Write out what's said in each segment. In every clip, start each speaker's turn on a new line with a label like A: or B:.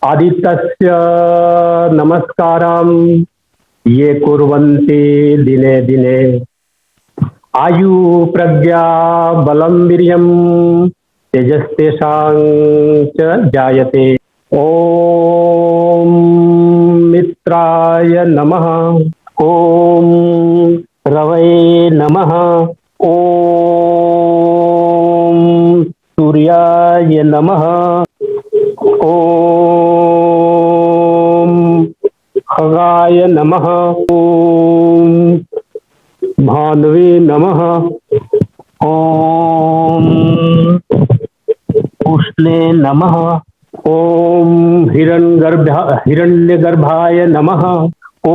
A: आदित्यस्य नमस्कारं ये कुर्वन्ति दिने दिने आयु प्रज्ञा बलं वीर्यं तेजस्तेषां च जायते। ॐ मित्राय नमः। ॐ रवये नमः। ॐ सूर्याय नमः। ॐ खगाय नमः। ॐ भानवे नमः। ॐ उष्णे नमः। ॐ हिरण्यगर्भाय नमः। ॐ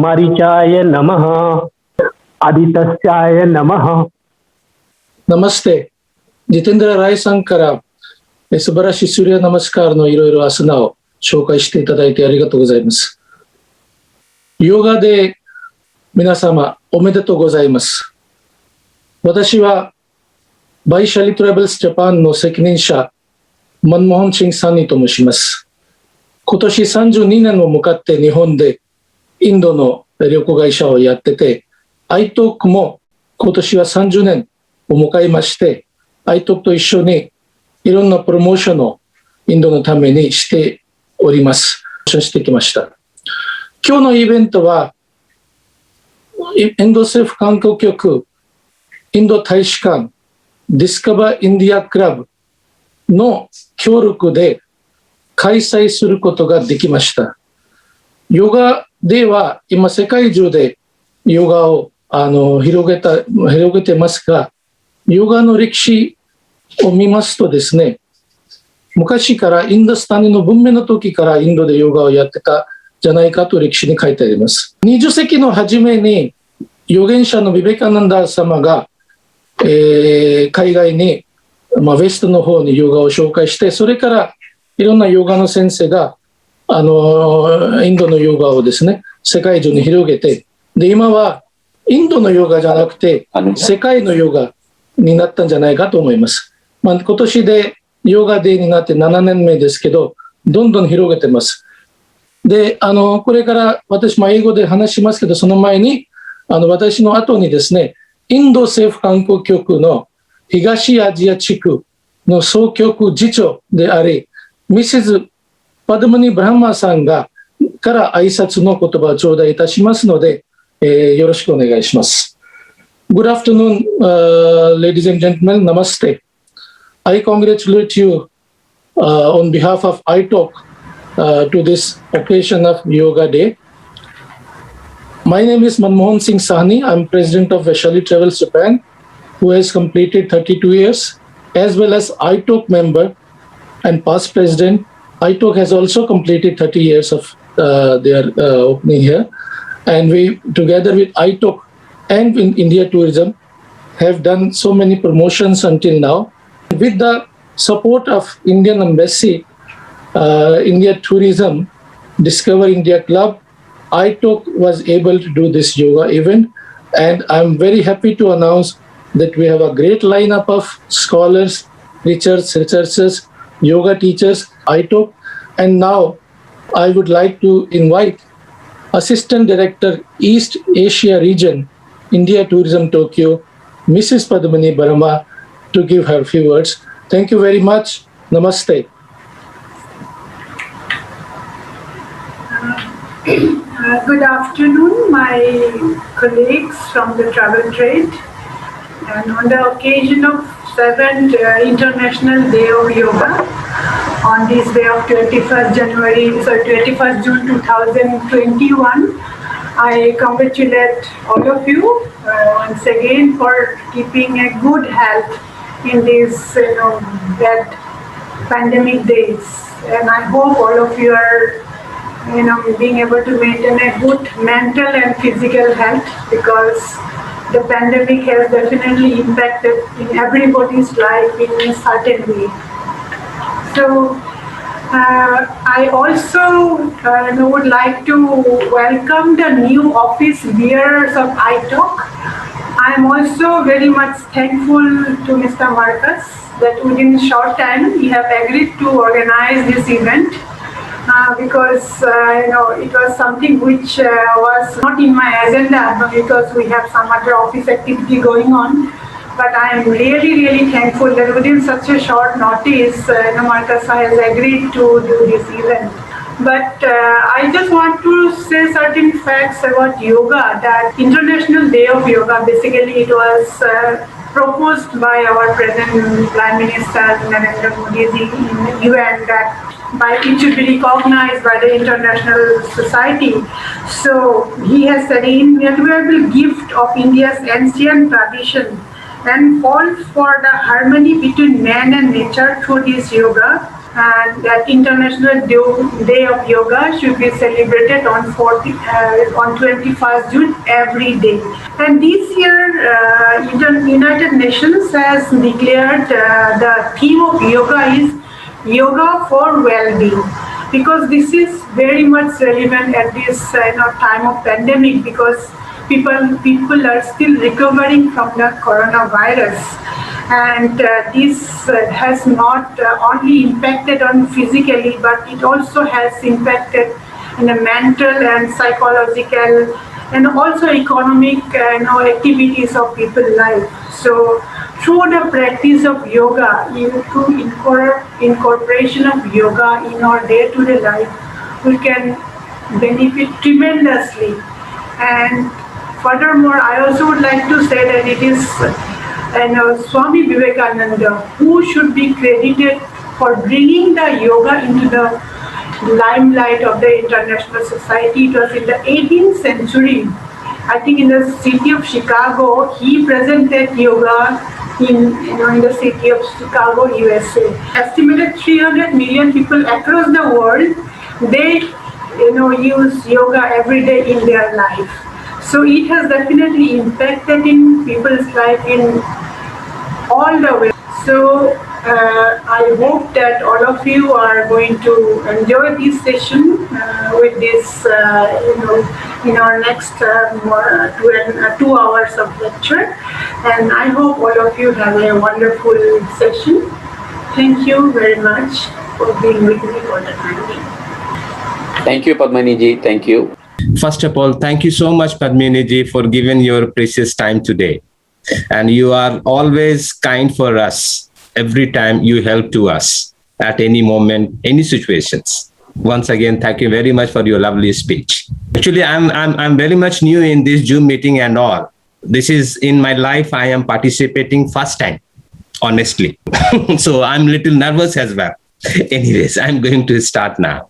A: मारीचाय नमः। आदित्याय नमः।
B: ನಮಸ್ತೆ. Jitendra Roy ಸಂಕರ素晴らしいsurya namaskarのいろいろアスナを紹介していただいてありがとうございます。ヨガで皆様おめでとうございます。私はバイシャリトラベルスジャパンの責任者マンモホンシンサニと申します。今年32年を向かって日本でインドの旅行会社をやってて、iTalk も今年は30年を迎えまして、iTalk と一緒にいろんなプロモーションをインドのためにしております。してきました。今日のイベントは、インド政府観光局、インド大使館、ディスカバーインディアクラブの協力で開催することができました。ヨガでは今世界中でヨガを広げてますが、ヨガの歴史を見ますとですね、昔からインドスタンの文明の時からインドでヨガをやってたじゃないかと歴史に書いてあります。20世紀の初めに預言者のビベカナンダ様が、海外に、ウェストの方にヨガを紹介して、それからいろんなヨガの先生がインドのヨガをですね、世界中に広げて、で今はインドのヨガじゃなくて世界のヨガになったんじゃないかと思います。今年でヨガデーになって7年目ですけど、どんどん広げてます。で、これから私も英語で話しますけど、その前に私の後にですね、インド政府観光局の東アジア地区の総局次長であり、ミセスパドマニ・ブラマさんから挨拶の言葉を頂戴いたしますので、よろしくお願いします。Good afternoon, ladies and gentlemen. Namaste. I congratulate you on behalf of iTalk to this occasion of Yoga Day. My name is Manmohan Singh Sahni. I'm president of Vaishali Travels Japan, who has completed 32 years, as well as iTalk member and past president. iTalk has also completed 30 years of their opening here. And we, together with iTalk and in India Tourism, have done so many promotions until now. With the support of Indian Embassy, India Tourism, Discover India Club, iTalk was able to do this yoga event. And I'm very happy to announce that we have a great lineup of scholars, researchers, yoga teachers, iTalk. And now I would like to invite Assistant Director, East Asia Region, India Tourism Tokyo, Mrs. Padmani Barama, to give her few words. Thank you very much. Namaste.
C: Good afternoon, my colleagues from the travel trade. And on the occasion of 7th International Day of Yoga, on this day of 21st June 2021, I congratulate all of you once again for keeping a good health in these bad pandemic days. And I hope all of you are being able to maintain a good mental and physical health, because the pandemic has definitely impacted in everybody's life in a certain way. So I also would like to welcome the new office bearers of iTalk. I am also very much thankful to Mr. Marcus that within a short time he have agreed to organize this event because it was something which was not in my agenda because we have some other office activity going on. But I am really thankful that within such a short notice, Marcus has agreed to do this event. But I just want to say certain facts about yoga. That International Day of Yoga, basically it was proposed by our present Prime Minister Narendra Modi ji in UN, that by it should be recognized by the international society. So he has said, invaluable gift of India's ancient tradition and calls for the harmony between man and nature through this yoga. And that International Day of Yoga should be celebrated on 21st June every day. And this year, United Nations has declared the theme of yoga is Yoga for Well-being, because this is very much relevant at this time of pandemic, because people are still recovering from the coronavirus, and this has not only impacted on physically, but it also has impacted in the mental and psychological and also economic activities of people's life. So through the practice of yoga, through incorporation of yoga in our day-to-day life, we can benefit tremendously. And furthermore, I also would like to say that it is Swami Vivekananda who should be credited for bringing the yoga into the limelight of the international society. It was in the 18th century, I think in the city of Chicago, he presented yoga in the city of Chicago, USA. Estimated 300 million people across the world, they use yoga every day in their life. So it has definitely impacted in people's life in all the way. So I hope that all of you are going to enjoy this session with this, in our next 2 hours of lecture. And I hope all of you have a wonderful session. Thank you very much for being with me for the time being.
D: Thank you, Padmini ji. Thank you.
E: First of all, thank you so much, Padmini ji, for giving your precious time today. And you are always kind for us. Every time you help to us at any moment, any situations. Once again, thank you very much for your lovely speech. Actually, I'm very much new in this Zoom meeting and all. This is in my life. I am participating first time, honestly. So I'm a little nervous as well. Anyways, I'm going to start now.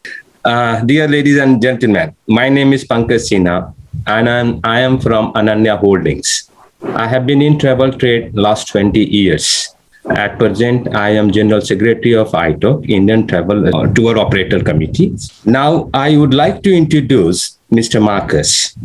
E: Dear ladies and gentlemen, my name is Pankaj Sinha, and I am from Ananya Holdings. I have been in travel trade last 20 years. At present, I am General Secretary of ITOC, Indian Travel Tour Operator Committee. Now, I would like to introduce Mr. Marcus.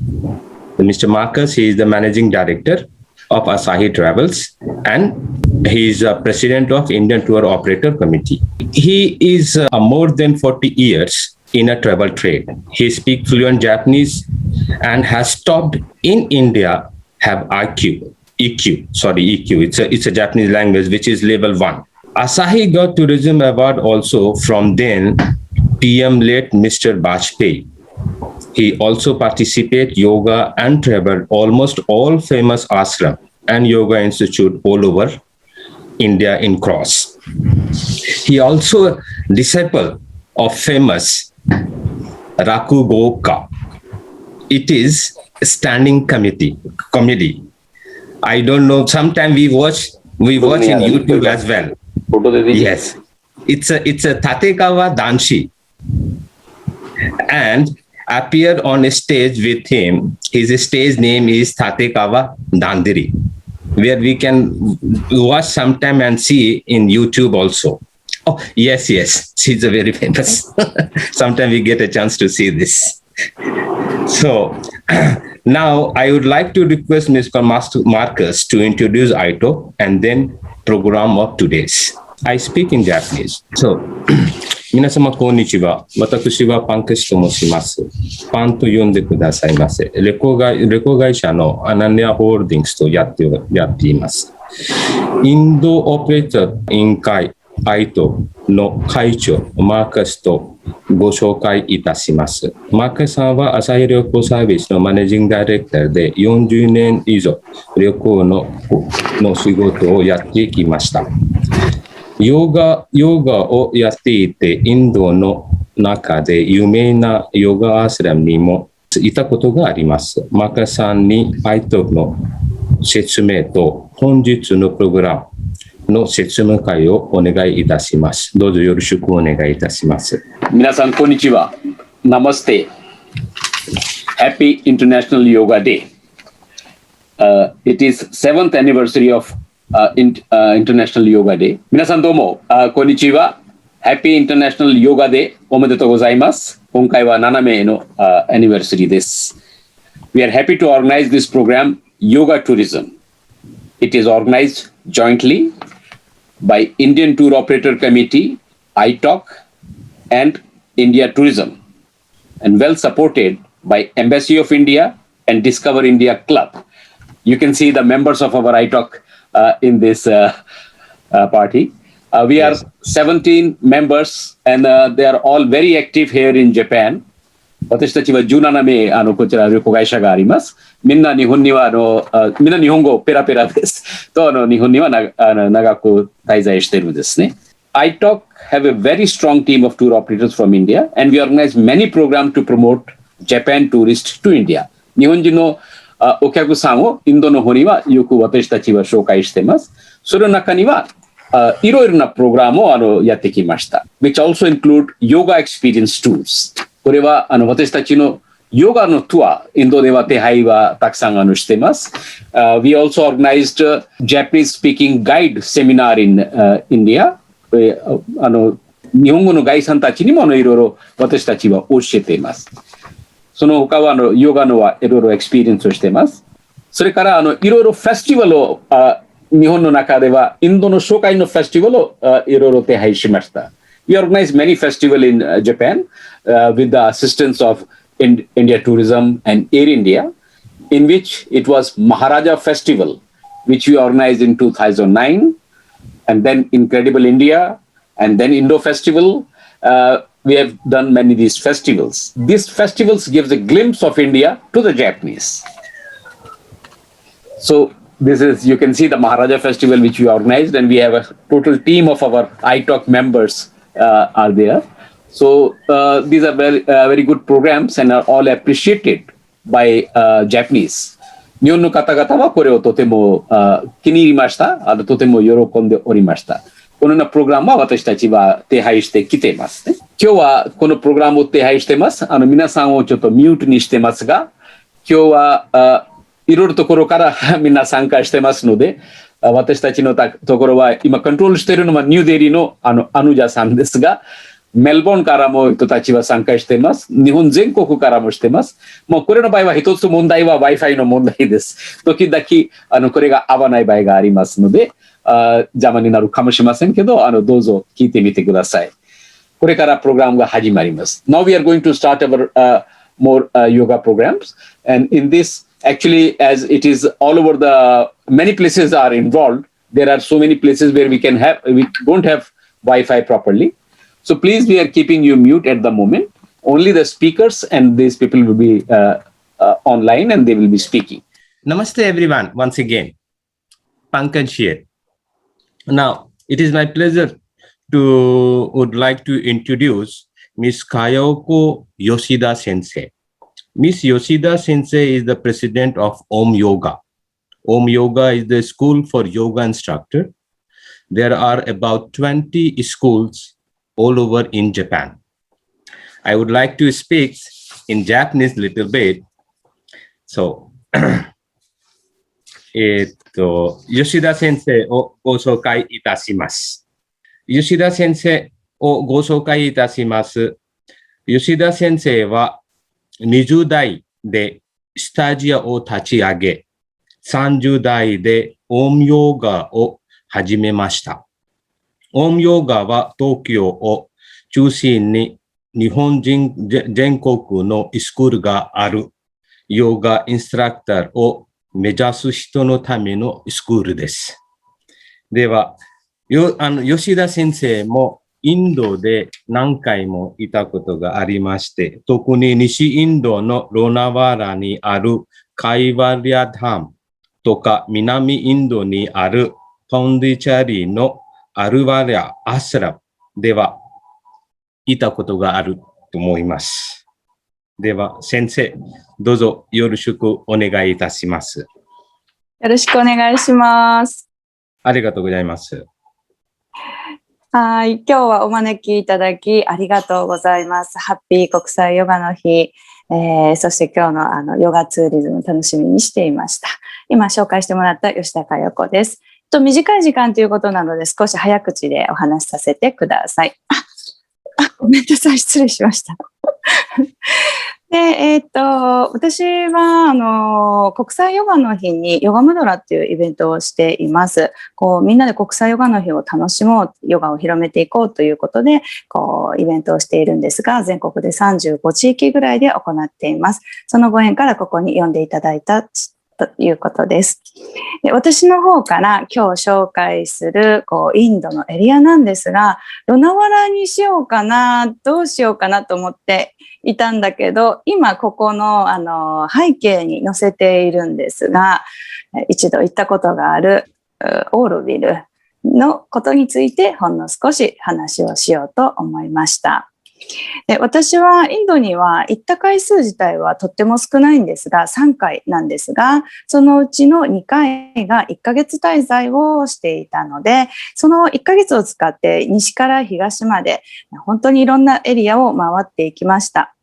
E: Mr. Marcus, he is the Managing Director of Asahi Travels, and he is President of Indian Tour Operator Committee. He is more than 40 years in a travel trade. He speaks fluent Japanese and has stopped in India, have EQ. It's a Japanese language, which is level 1. Asahi got tourism award also from then PM late Mr. Bajpayee. He also participated yoga and traveled almost all famous ashram and yoga institute all over India in cross. He also disciple of famous Rakugoka. It is standing comedy. I don't know. Sometimes we watch in YouTube as well. Yes, it's a Tatekawa Danshi, and appear on a stage with him. His stage name is Tatekawa Dandiri, where we can watch sometime and see in YouTube also. Oh, yes, she's a very famous. Sometimes we get a chance to see this. So now I would like to request Mr. Marcus to introduce ITOC and then program of today's. I speak in Japanese. So 皆様、こんにちは。私はパンクスと申します。パンと呼んでくださいませ。レコ会社のアナニアホールディングスとやっています。インドオペレーター委員会ITOの会長、マーカスとご紹介いたします。マーカスさんは朝日旅行サービスのマネージングダイレクターで40年以上旅行の仕事をやってきました。ヨガをやっていて、インドの中で有名なヨガアスラムにもいたことがあります。マーカさんに ITO の説明と本日のプログラムの説明会をお願いいたします。どうぞよろしくお願いいたします。
D: 皆さん、こんにちは。Namaste. Happy International Yoga Day. It is 7th anniversary of International Yoga Day. 皆さんどうも、こんにちは。Happy International Yoga Day おめでとうございます。今回は7名の、anniversary です。We are happy to organize this program, Yoga Tourism. It is organized jointly by Indian Tour Operator Committee, ITOC, and India Tourism, and well supported by Embassy of India and Discover India Club. You can see the members of our ITOC in this party. We are 17 members, and they are all very active here in Japan. 私たちは17名こちら旅行会社があります。みんな日本にはみんな日本語ペラペラです。と日本には長く滞在しているんですね。ITOC have a very strong team of tour operators from India, and we organize many programs to promote Japan tourists to India. 日本人のお客さんをインドの方にはよく私たちは紹介しています。その中にはいろいろなプログラムをやってきました。which also include yoga experience tours。これは私たちのヨガのツアー、インドでは手配はたくさんしています。We also organized a Japanese speaking guide seminar in India。日本語のガイドさんたちにもいろいろ私たちは教えています。その他はヨガのはいろいろエクスペリエンスをしています。それからいろいろフェスティバルを日本の中ではインドの紹介のフェスティバルをいろいろ手配しました。We organized many festivals in Japan with the assistance of India Tourism and Air India, in which it was Maharaja Festival, which we organized in 2009, and then Incredible India, and then Indo Festival. We have done many of these festivals. These festivals gives a glimpse of India to the Japanese. So this is, you can see the Maharaja Festival which we organized, and we have a total team of our ITOC members are there. So these are very good programs and are all appreciated by Japanese. 日本の方々はこれをとても気に入りました。とても喜んでおりました。このようなプログラムは私たちは手配してきていますね。今日はこのプログラムを手配しています。皆さんをちょっとミュートにしてますが、今日はいろいろところからみんな参加してますので、私たちのところは今コントロールしているのはニューデリーのアヌジャさんですが、メルボルンからも人たちは参加しています。日本全国からもしています。もうこれの場合は一つ問題は Wi-Fi の問題です。時々これが合わない場合がありますので、邪魔になるかもしれませんけど、どうぞ聞いてみてください。これからプログラムが始まります。Now we are going to start our more yoga programs, and in this, actually, as it is all over the many places are involved, there are so many places where we don't have Wi-Fi properly. So please, we are keeping you mute at the moment. Only the speakers and these people will be online and they will be speaking.
E: Namaste everyone, once again. Pankaj here. Now, it is my pleasure would like to introduce Miss Kayoko Yoshida Sensei. Miss Yoshida Sensei is the president of Om Yoga. Om Yoga is the school for yoga instructor. There are about 20 schools all over in Japan. I would like to speak in Japanese little bit. So, 吉田先生をご紹介いたします。吉田先生をご紹介いたします。吉田先生は20代でスタジオを立ち上げ、30代でオウムヨガを始めました。オウムヨガは東京を中心に日本人全国のスクールがあるヨガインストラクターを目指す人のためのスクールです。では、吉田先生もインドで何回もいたことがありまして、特に西インドのロナワラにあるカイワリアダムとか南インドにあるポンディチャリのアルワリア・アスラムではいたことがあると思います。では、先生、どうぞよろしくお願いいたします。
F: よろしくお願いします。
E: ありがとうございます。
F: はい、今日はお招きいただきありがとうございます。ハッピー国際ヨガの日、そして今日のヨガツーリズム楽しみにしていました。今紹介してもらった吉田佳代子です。短い時間ということなので少し早口でお話しさせてください。ごめんなさい、失礼しました。で、私は、国際ヨガの日にヨガムドラっていうイベントをしています。みんなで国際ヨガの日を楽しもう、ヨガを広めていこうということで、イベントをしているんですが、全国で35地域ぐらいで行っています。そのご縁からここに呼んでいただいたということです。で、私の方から今日紹介するインドのエリアなんですが、ロナワラにしようかな、どうしようかなと思っていたんだけど、今ここの背景に載せているんですが、一度行ったことがあるオーロビルのことについてほんの少し話をしようと思いました。で、私はインドには行った回数自体はとっても少ないんですが、3回なんですが、そのうちの2回が1ヶ月滞在をしていたので、その1ヶ月を使って西から東まで本当にいろんなエリアを回っていきました。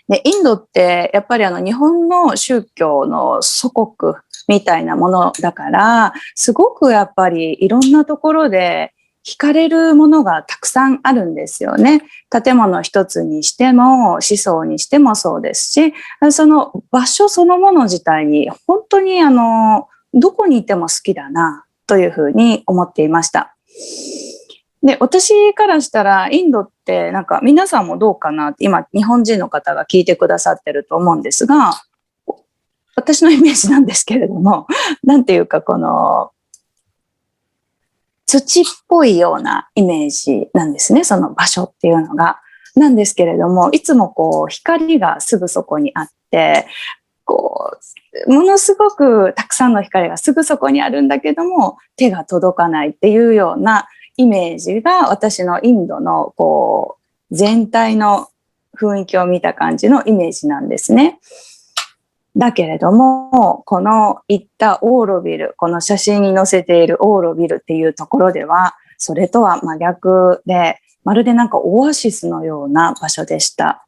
F: で、インドってやっぱり日本の宗教の祖国みたいなものだから、すごくやっぱりいろんなところで惹かれるものがたくさんあるんですよね。建物一つにしても、思想にしてもそうですし、その場所そのもの自体に本当にどこにいても好きだなというふうに思っていました。で、私からしたらインドってなんか皆さんもどうかなって、今日本人の方が聞いてくださってると思うんですが、私のイメージなんですけれども、なんていうか土っぽいようなイメージなんですね、その場所っていうのが。なんですけれども、いつも光がすぐそこにあって、ものすごくたくさんの光がすぐそこにあるんだけども、手が届かないっていうようなイメージが私のインドの全体の雰囲気を見た感じのイメージなんですね。だけれども、この行ったオーロビル、この写真に載せているオーロビルっていうところでは、それとは真逆で、まるでなんかオアシスのような場所でした。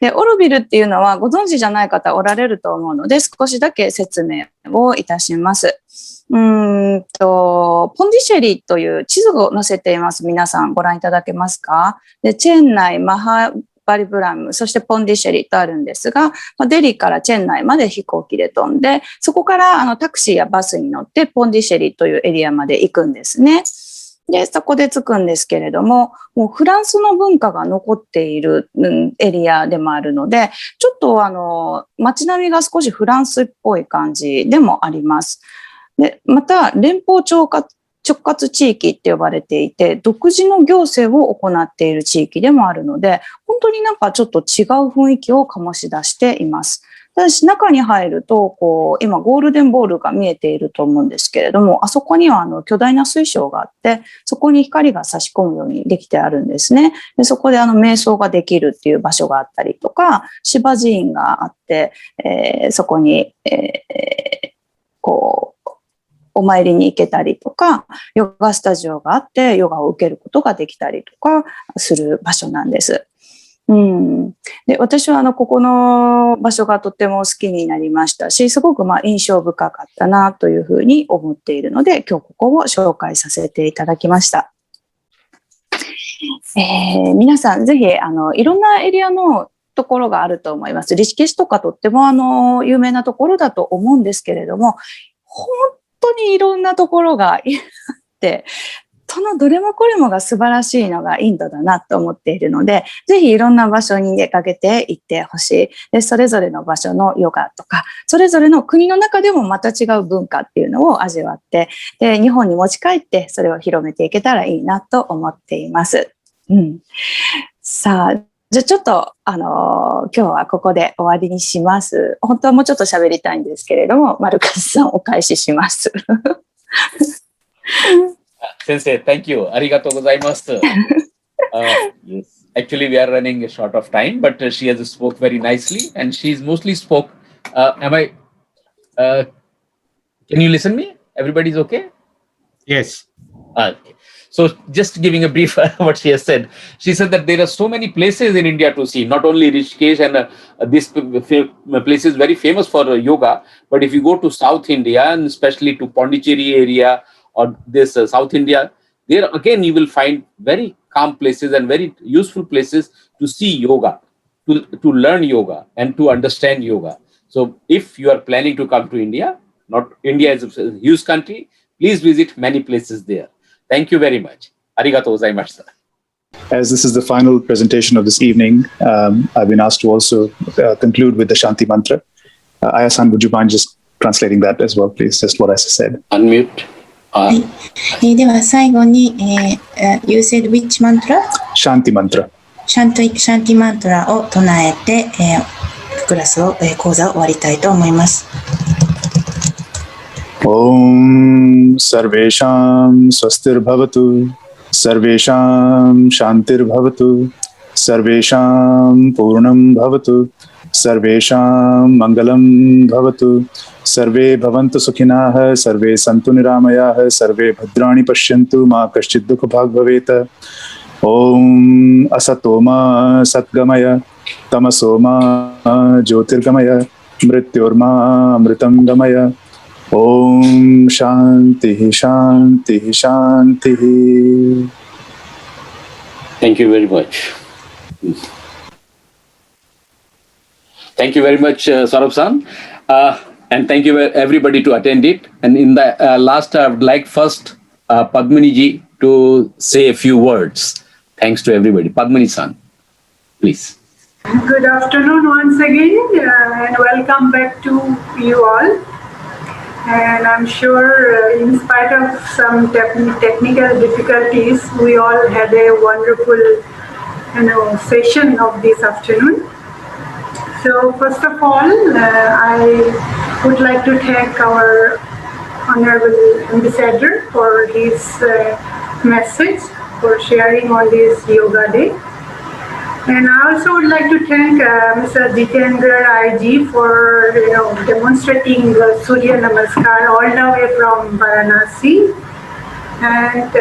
F: で、オーロビルっていうのはご存知じゃない方おられると思うので、少しだけ説明をいたします。ポンディシェリという地図を載せています。皆さんご覧いただけますか？で、チェンナイ、マハバリブラム、そしてポンディシェリとあるんですが、デリーからチェンナイまで飛行機で飛んで、そこからタクシーやバスに乗ってポンディシェリというエリアまで行くんですね。で、そこで着くんですけれども、もうフランスの文化が残っているエリアでもあるので、ちょっと街並みが少しフランスっぽい感じでもあります。で、また連邦直轄地域って呼ばれていて、独自の行政を行っている地域でもあるので、本当になんかちょっと違う雰囲気を醸し出しています。ただし中に入ると、今ゴールデンボールが見えていると思うんですけれども、あそこには巨大な水晶があって、そこに光が差し込むようにできてあるんですね。で、そこで瞑想ができるっていう場所があったりとか、芝寺院があって、そこに、お参りに行けたりとか、ヨガスタジオがあってヨガを受けることができたりとかする場所なんです。で、私はここの場所がとっても好きになりましたし、すごく印象深かったなというふうに思っているので、今日ここを紹介させていただきました。皆さんぜひいろんなエリアのところがあると思います。リシケシュとかとっても有名なところだと思うんですけれども、本当にいろんなところがあって、そのどれもこれもが素晴らしいのがインドだなと思っているので、ぜひいろんな場所に出かけていってほしい。で、それぞれの場所のヨガとか、それぞれの国の中でもまた違う文化っていうのを味わって、で、日本に持ち帰ってそれを広めていけたらいいなと思っています。さあ、じゃあちょっと、今日はここで終わりにします。本当はもうちょっと喋りたいんですけれども、マルカスさんお返しします。
D: 先生、thank you. ありがとうございます。Yes. Actually, we are running short of time, but she has spoke very nicely, and she's mostly spoke. Can you listen me? Everybody's okay?
E: Yes.
D: Okay. So just giving a brief what she has said. She said that there are so many places in India to see, not only Rishikesh and this place is very famous for yoga, but if you go to South India and especially to Pondicherry area or this South India, there again you will find very calm places and very useful places to see yoga, to learn yoga and to understand yoga. So if you are planning to come to India, not India is a huge country, please visit many places there. Thank you very much. Arigatou gozaimashita.
G: As this is the final presentation of this evening, I've been asked to also conclude with the Shanti Mantra. Aya-san, would you mind just translating that as well, please? Just what I said.
D: Unmute.
H: では最後に、You said which mantra?
G: Shanti Mantra.
H: シャンティマントラを唱えて、クラスを、講座を終わりたいと思います。
G: Om Sarvesham Swastir Bhavatu Sarvesham Shantir Bhavatu Sarvesham Purnam Bhavatu Sarvesham Mangalam Bhavatu Sarve Bhavantu Sukhinah Sarve Santu Niramayah Sarve Bhadrani Pashyantu Ma Kaschid Dukha Bhag Bhaveta Om Asatoma Satgamaya Tamasoma Jyotirgamaya Mrityorma Amritam Gamaya Om Shanti Shanti Shanti.
D: Thank you very much. Thank you very much, Saurabh-san. And thank you everybody to attend it. And in the last, I would like first Padmini-ji to say a few words. Thanks to everybody. Padmini-san, please.
C: Good afternoon once again, and welcome back to you all. And I'm sure in spite of some technical difficulties, we all had a wonderful session of this afternoon. So first of all, I would like to thank our Honorable Ambassador for his message, for sharing on this Yoga Day. And I also would like to thank Mr. Jitendra Rai ji for demonstrating Surya Namaskar all the way from Varanasi, and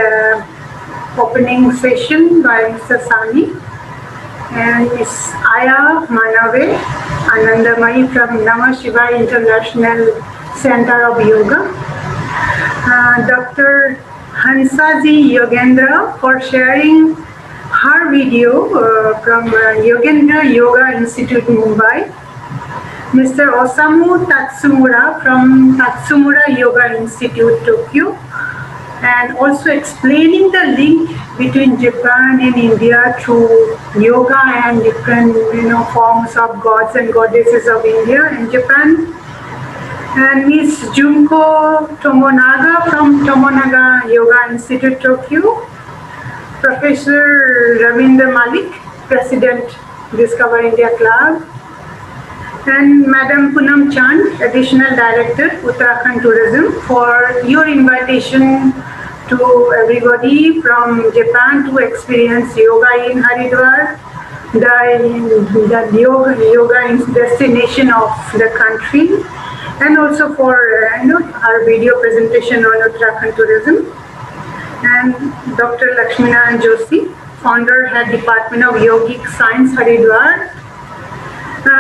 C: opening session by Mr. Sani and Ms. Aya Manave Anandamai from Namah Shivaya International Center of Yoga, Dr. Hansaji Yogendra for sharing her video from Yogendra Yoga Institute, Mumbai. Mr. Osamu Tatsumura from Tatsumura Yoga Institute, Tokyo, and also explaining the link between Japan and India through yoga and different forms of gods and goddesses of India and Japan. And Ms. Junko Tomonaga from Tomonaga Yoga Institute, Tokyo. Professor Ravindra Malik, President, Discover India Club, and Madam Poonam Chand, Additional Director, Uttarakhand Tourism, for your invitation to everybody from Japan to experience yoga in Haridwar, the yoga destination of the country, and also for our video presentation on Uttarakhand Tourism. And Dr. Lakshminarayan Joshi, Founder, Head Department of Yogic Science, Haridwar,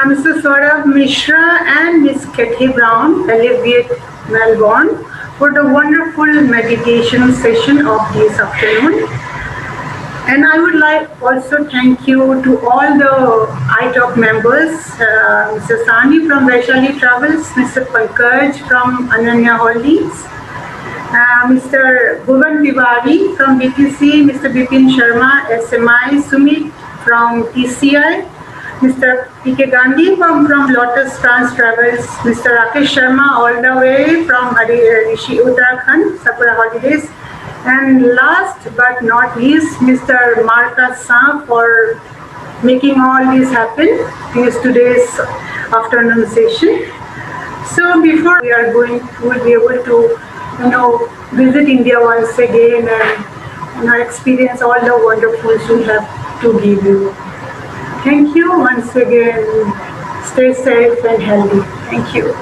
C: Mr. Saurabh Mishra and Ms. Kathy Brown, Alleviate, Melbourne, for the wonderful meditation session of this afternoon. And I would like also thank you to all the ITOC members, Mr. Sani from Vaishali Travels, Mr. Pankaj from Ananya Holdings, Mr. Bhuvan Tiwari from BTC, Mr. Bipin Sharma, SMI, Sumit from TCI, Mr. P.K. Gandhi from Lotus Trans Travels, Mr. Rakesh Sharma all the way from Rishi Uttarakhand, Sakura Holidays, and last but not least, Mr. Marcus Sa for making all this happen in today's afternoon session. So before we are going, we'll be able to, visit India once again and, experience all the wonderfuls we have to give you. Thank you once again. Stay safe and healthy. Thank you.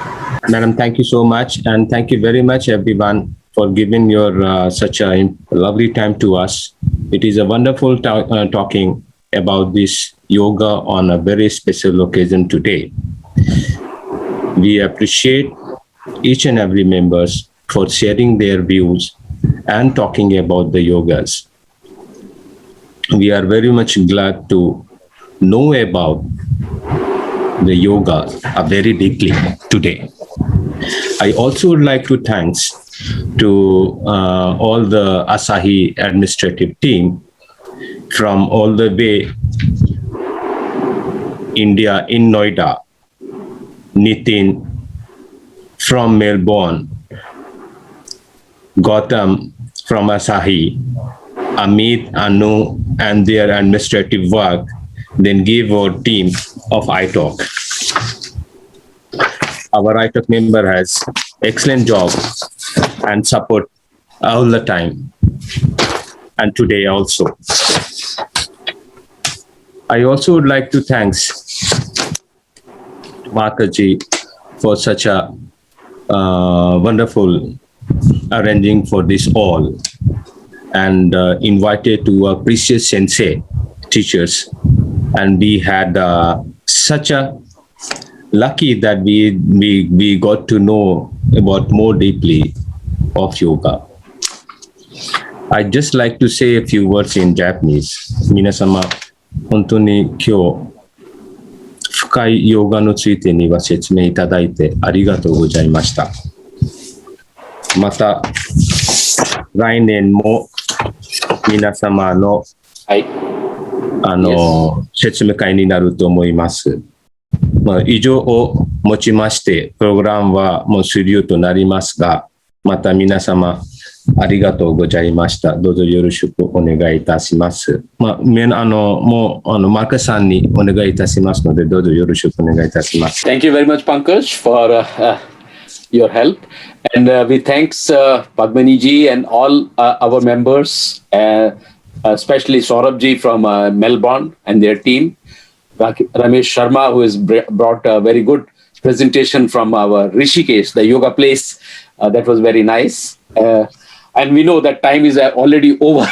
E: Madam, thank you so much. And thank you very much, everyone, for giving your such a lovely time to us. It is a wonderful talking about this yoga on a very special occasion today. We appreciate each and every members for sharing their views and talking about the yogas. We are very much glad to know about the yoga very deeply today. I also would like to thanks to all the Asahi administrative team from all the way India in Noida, Nitin from Melbourne, Gautam from Asahi, Amit, Anu, and their administrative work, then give our team of iTalk. Our iTalk member has excellent job and support all the time, and today also. I also would like to thanks Mataji for such a wonderful arranging for this all, and invited to a precious sensei teachers, and we had such a lucky that we got to know about more deeply of yoga. I'd just like to say a few words in Japanese. 皆様、本当に今日深いヨガのついてには説明いただいてありがとうございました。また来年も皆様の、説明会になると思います。以上をもちましてプログラムはもう終了となりますが、また皆様ありがとうございました。どうぞよろしくお願いいたします。もうマークさんにお願いいたしますので、どうぞよろしくお願いいたします。
D: Thank you very much, Pankaj, for your help. And we thanks Padmini ji and all our members, especially Saurabh ji from Melbourne and their team. Ramesh Sharma, who has brought a very good presentation from our Rishikesh, the yoga place. That was very nice. And we know that time is already over.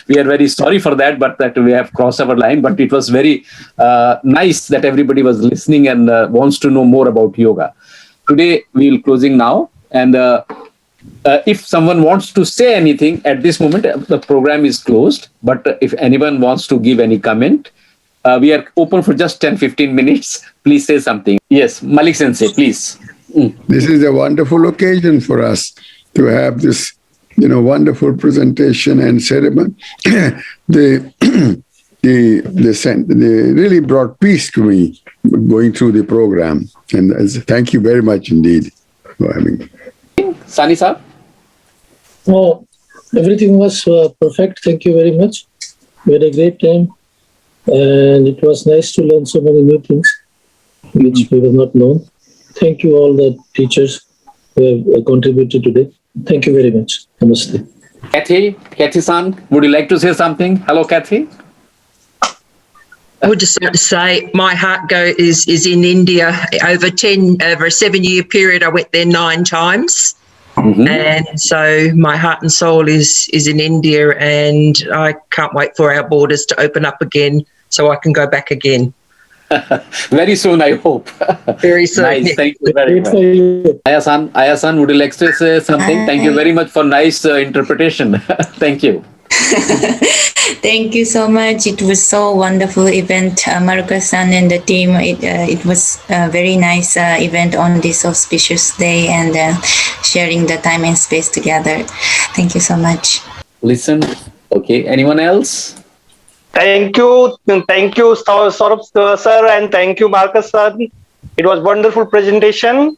D: We are very sorry for that, but that we have crossed our line. But it was very nice that everybody was listening and wants to know more about yoga. Today, we will closing now. And if someone wants to say anything at this moment, the program is closed. But if anyone wants to give any comment, we are open for just 10-15 minutes. Please say something. Yes, Malik Sensei, please.
I: This is a wonderful occasion for us to have this, wonderful presentation and ceremony. They really brought peace to me going through the program. And thank you very much indeed for having me.
D: Sani sir?
B: Oh, everything was perfect. Thank you very much. We had a great time. And it was nice to learn so many new things, which we have not known. Thank you all the teachers who have contributed today. Thank you very much. Namaste.
D: Kathy-san, would you like to say something? Hello, Kathy.
J: I would just like to say my heart is in India. Over a 7-year period, I went there 9 times. Mm-hmm. And so my heart and soul is in India, and I can't wait for our borders to open up again so I can go back again.
D: Very soon, I hope.
J: Very soon.
D: Nice.
J: Yeah.
D: Thank you very much. Ayasan, would you like to say something? Thank you very much for nice interpretation. Thank you.
H: Thank you so much. It was so wonderful event, Marcus-san and the team. It was a very nice event on this auspicious day, and sharing the time and space together. Thank you so much.
D: Listen. Okay. Anyone else?
K: Thank you, Saurabh sir, and thank you, Marcus sir. It was wonderful presentation,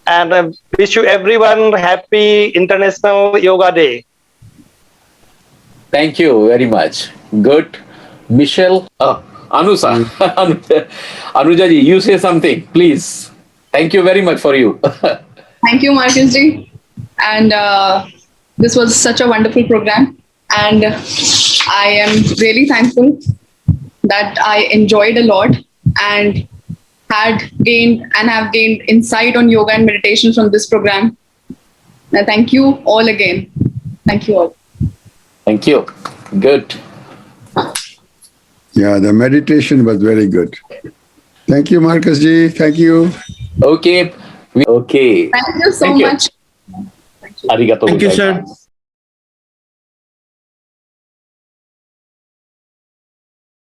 K: and I wish you everyone happy International Yoga Day.
D: Thank you very much. Good. Michelle. Anusa. Anuja ji, you say something, please. Thank you very much for you.
L: Thank you, Marcus ji. And this was such a wonderful program. And I am really thankful that I enjoyed a lot and have gained insight on yoga and meditation from this program. And thank you all again. Thank you all.
D: Thank you. Good.
I: Yeah, the meditation was very good. Thank you, Marcus ji. Thank you.
D: Okay. Okay.
L: Thank you so much.
D: Arigato
E: Thank you,
D: gozaimasu.
E: sir.